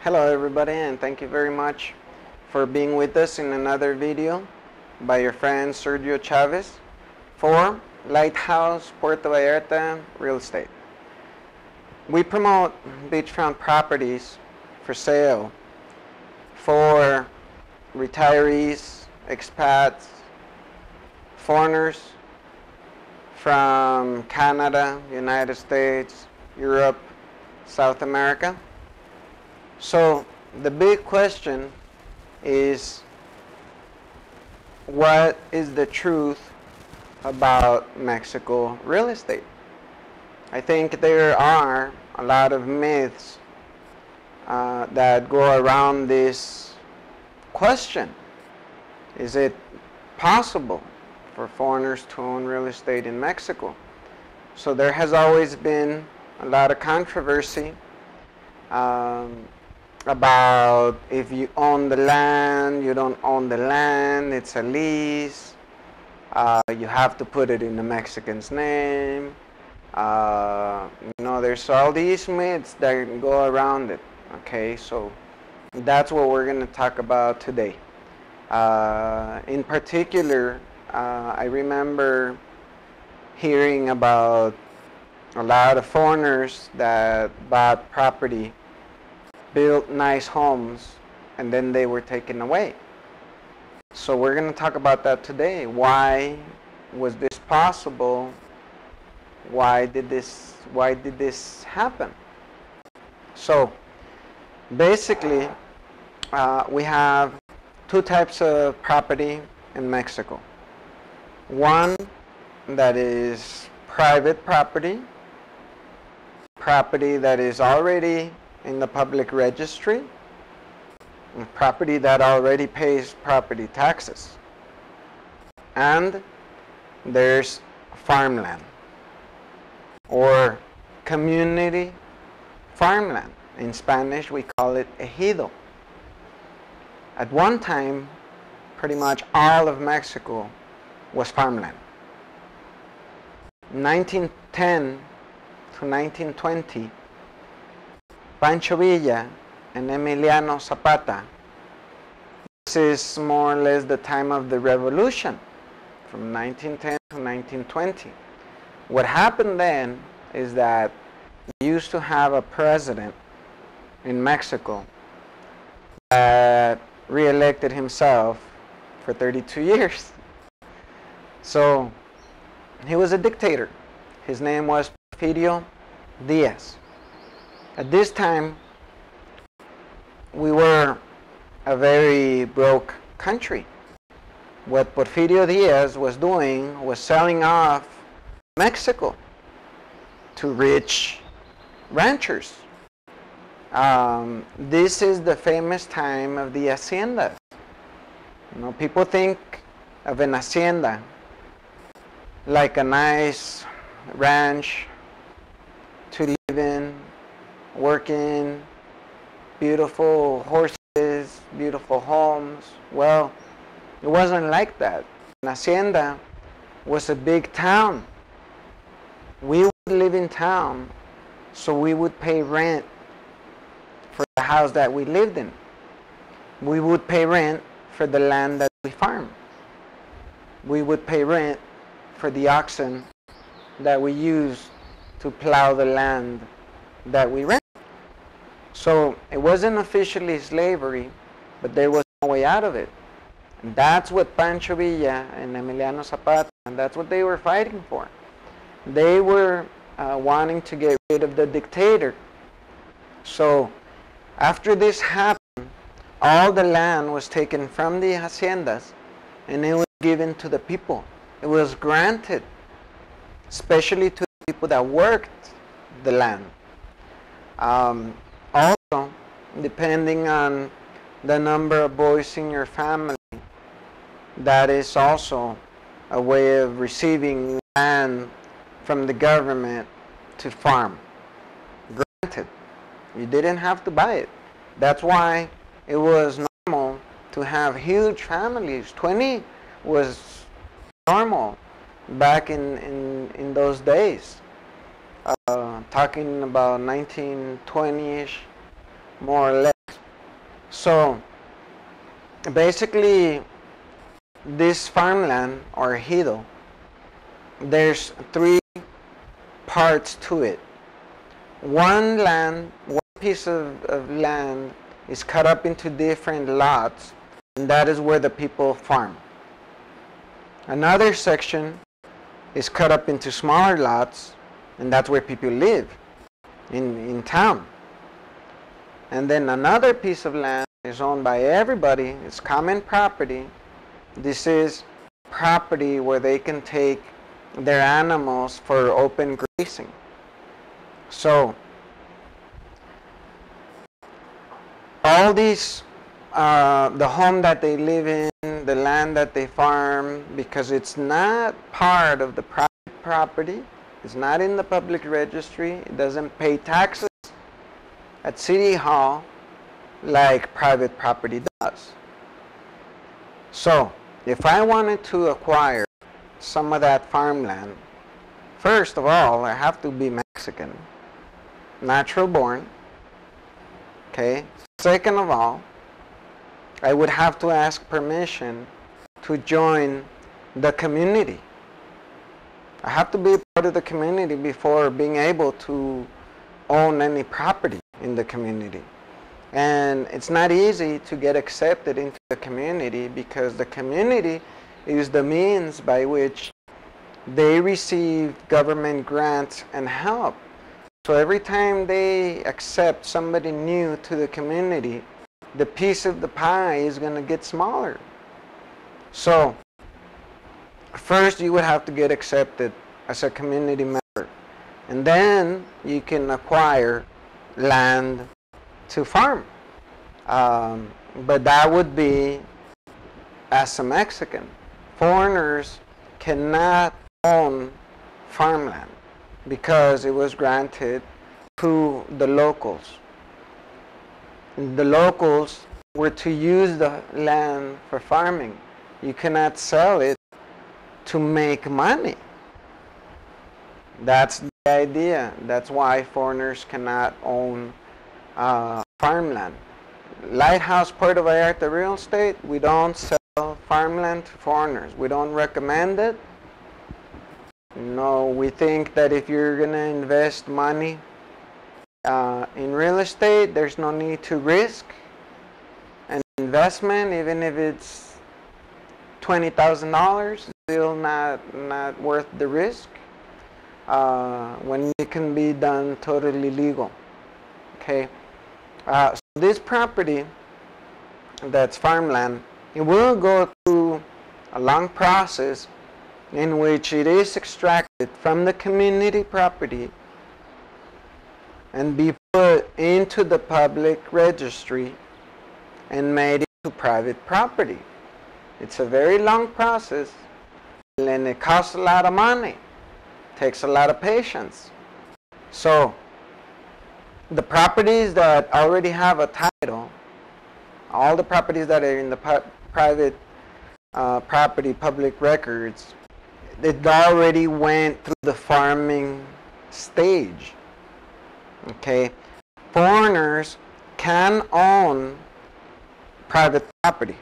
Hello everybody, and thank you very much for being with us in another video by your friend Sergio Chavez for Lighthouse Puerto Vallarta Real Estate. We promote beachfront properties for sale for retirees, expats, foreigners from Canada, United States, Europe, South America. So the big question is, what is the truth about Mexico real estate? I think there are a lot of myths that go around this question. Is it possible for foreigners to own real estate in Mexico? So there has always been a lot of controversy about if you own the land, you don't own the land, it's a lease, you have to put it in the Mexican's name. There's all these myths that go around it. Okay, so that's what we're going to talk about today. In particular, I remember hearing about a lot of foreigners that bought property, built nice homes, and then they were taken away. So we're going to talk about that today. Why was this possible? Why did this happen? So basically, we have two types of property in Mexico. One that is private property that is already in the public registry, and property that already pays property taxes. And there's farmland or community farmland. In Spanish we call it ejido. At one time, pretty much all of Mexico was farmland. 1910 to 1920, Pancho Villa and Emiliano Zapata. This is more or less the time of the revolution, from 1910 to 1920. What happened then is that we used to have a president in Mexico that re-elected himself for 32 years. So he was a dictator. His name was Porfirio Diaz. At this time, we were a very broke country. What Porfirio Diaz was doing was selling off Mexico to rich ranchers. This is the famous time of the haciendas. People think of an hacienda like a nice ranch to live in, work in, beautiful horses, beautiful homes. Well, it wasn't like that. An hacienda was a big town. We would live in town, so we would pay rent for the house that we lived in. We would pay rent for the land that we farm. We would pay rent for the oxen that we use to plow the land that we rent. So it wasn't officially slavery, but there was no way out of it. And that's what Pancho Villa and Emiliano Zapata, and that's what they were fighting for. They were wanting to get rid of the dictator. So after this happened, all the land was taken from the haciendas and it was given to the people. It was granted, especially to the people that worked the land. Also, depending on the number of boys in your family, that is also a way of receiving land from the government to farm. Granted, you didn't have to buy it. That's why it was normal to have huge families. 20 was normal back in those days. Talking about 1920-ish, more or less. So basically, this farmland or ejido, there's three parts to it. One piece of land is cut up into different lots, and that is where the people farm. Another section is cut up into smaller lots, and that's where people live in town. And then another piece of land is owned by everybody. It's common property. This is property where they can take their animals for open grazing. So all these, the home that they live in, the land that they farm, because it's not part of the private property, it's not in the public registry, it doesn't pay taxes at City Hall like private property does. So if I wanted to acquire some of that farmland, first of all, I have to be Mexican, natural born. Okay. Second of all, I would have to ask permission to join the community. I have to be part of the community before being able to own any property in the community. And it's not easy to get accepted into the community because the community is the means by which they receive government grants and help. So every time they accept somebody new to the community, the piece of the pie is going to get smaller. So first you would have to get accepted as a community member, and then you can acquire land to farm. But that would be as a Mexican. Foreigners cannot own farmland because it was granted to the locals. The locals were to use the land for farming. You cannot sell it to make money. That's the idea. That's why foreigners cannot own farmland. Lighthouse Puerto Vallarta Real Estate, we don't sell farmland to foreigners. We don't recommend it. No, we think that if you're going to invest money in real estate, there's no need to risk an investment, even if it's $20,000, still not worth the risk when it can be done totally legal. Okay, so this property that's farmland, it will go through a long process in which it is extracted from the community property and be put into the public registry and made into private property. It's a very long process, and it costs a lot of money, takes a lot of patience. So the properties that already have a title, all the properties that are in the private property public records, it already went through the farming stage. Okay, foreigners can own private property.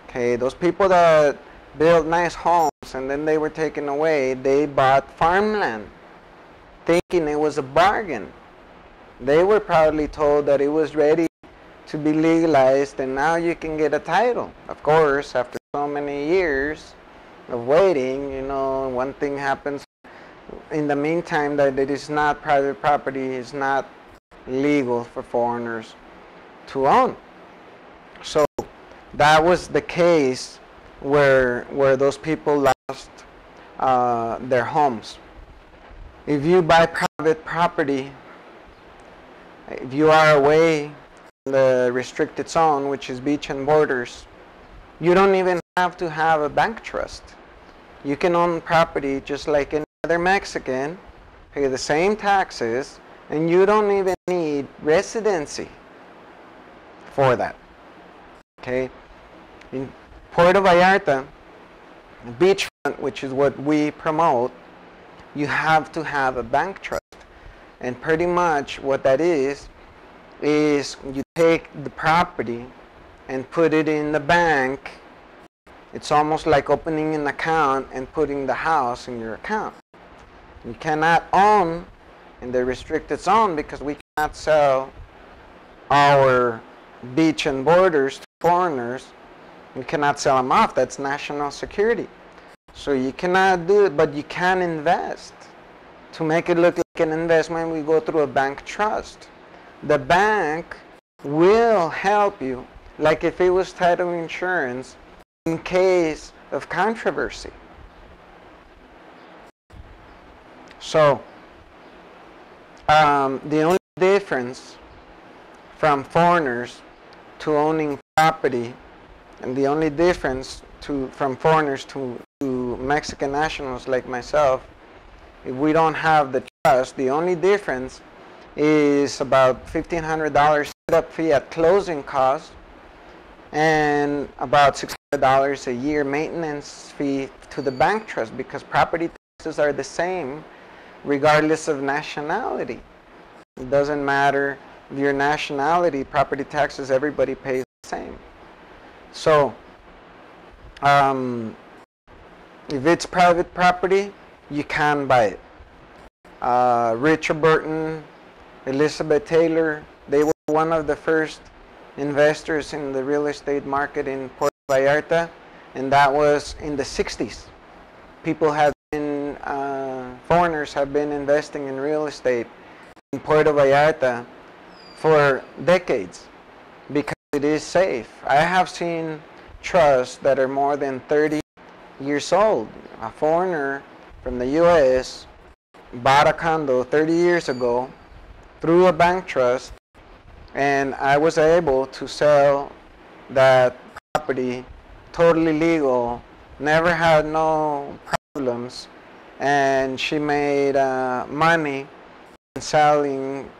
Okay, those people that built nice homes and then they were taken away, they bought farmland thinking it was a bargain. They were probably told that it was ready to be legalized and now you can get a title. Of course, after so many years of waiting, you know, one thing happens in the meantime, that it is not private property, is not legal for foreigners to own. So that was the case where those people lost their homes. If you buy private property, if you are away from the restricted zone, which is beach and borders, you don't even have to have a bank trust. You can own property just like any other Mexican, pay the same taxes, and you don't even need residency for that. Okay? In Puerto Vallarta, beachfront, which is what we promote, you have to have a bank trust. And pretty much what that is is you take the property and put it in the bank. It's almost like opening an account and putting the house in your account. You cannot own in the restricted zone because we cannot sell our beach and borders to foreigners. You cannot sell them off. That's national security. So you cannot do it, but you can invest. To make it look like an investment, we go through a bank trust. The bank will help you, like if it was title insurance, in case of controversy. So, the only difference from foreigners to owning property, and the only difference from foreigners to Mexican nationals like myself, if we don't have the trust, the only difference is about $1,500 setup fee at closing cost and about $600 a year maintenance fee to the bank trust, because property taxes are the same regardless of nationality. It doesn't matter your nationality, property taxes, everybody pays the same. So, if it's private property, you can buy it. Richard Burton, Elizabeth Taylor, they were one of the first investors in the real estate market in Puerto Vallarta, and that was in the 60s. Foreigners have been investing in real estate in Puerto Vallarta for decades because it is safe. I have seen trusts that are more than 30 years old. A foreigner from the U.S. bought a condo 30 years ago through a bank trust, and I was able to sell that property totally legal, never had no problems, and she made money selling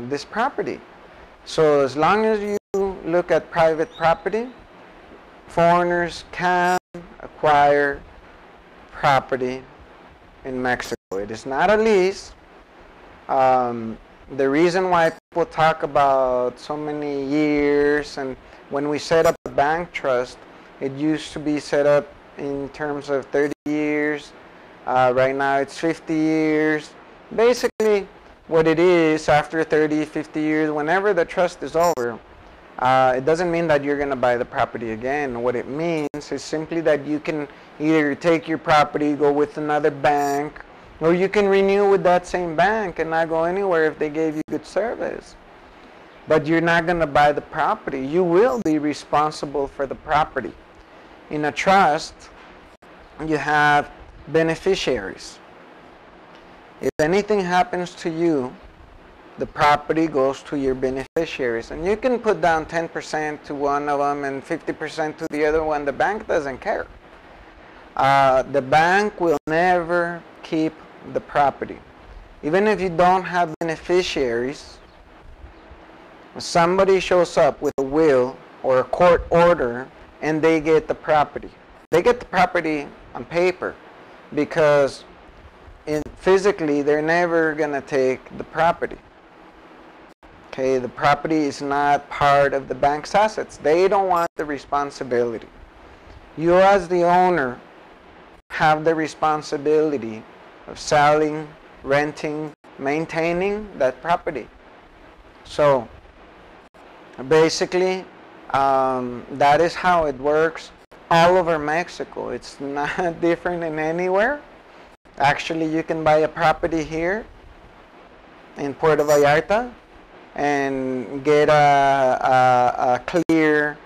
this property. So as long as you look at private property, foreigners can acquire property in Mexico. It is not a lease. The reason why people talk about so many years, and when we set up a bank trust, it used to be set up in terms of 30 years. Right now it's 50 years. Basically, what it is, after 30, 50 years, whenever the trust is over, it doesn't mean that you're going to buy the property again. What it means is simply that you can either take your property, go with another bank, or you can renew with that same bank and not go anywhere if they gave you good service. But you're not going to buy the property. You will be responsible for the property. In a trust, you have beneficiaries. If anything happens to you, the property goes to your beneficiaries. And you can put down 10% to one of them and 50% to the other one. The bank doesn't care. The bank will never keep the property. Even if you don't have beneficiaries, somebody shows up with a will or a court order and they get the property. They get the property on paper because physically they're never going to take the property. Okay, the property is not part of the bank's assets. They don't want the responsibility. You as the owner have the responsibility of selling, renting, maintaining that property. So basically, that is how it works all over Mexico. It's not different in anywhere. Actually, you can buy a property here in Puerto Vallarta and get a clear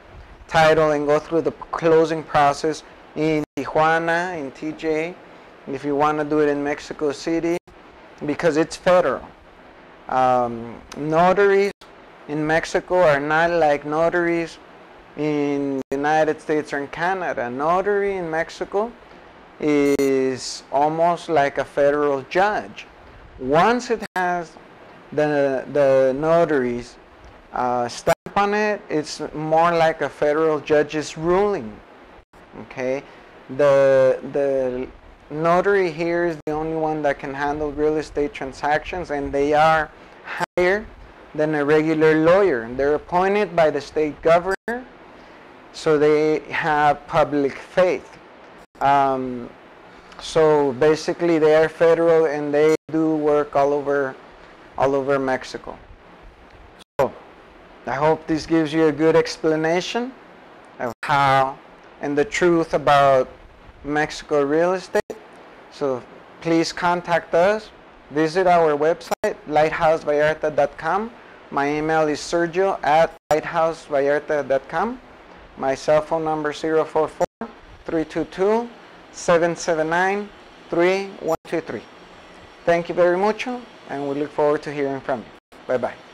title and go through the closing process in Tijuana, in TJ, if you want to do it in Mexico City, because it's federal. Notaries in Mexico are not like notaries in the United States or in Canada. A notary in Mexico is almost like a federal judge. Once it has the notary's stamp on it, it's more like a federal judge's ruling. Okay, the notary here is the only one that can handle real estate transactions, and they are hired than a regular lawyer. They're appointed by the state governor, so they have public faith. So basically they are federal and they do work all over Mexico. So I hope this gives you a good explanation of how and the truth about Mexico real estate. So please contact us. Visit our website, lighthousevallarta.com. My email is sergio@lighthousevallarta.com. My cell phone number 044-322-779-3123. Thank you very much, and we look forward to hearing from you. Bye-bye.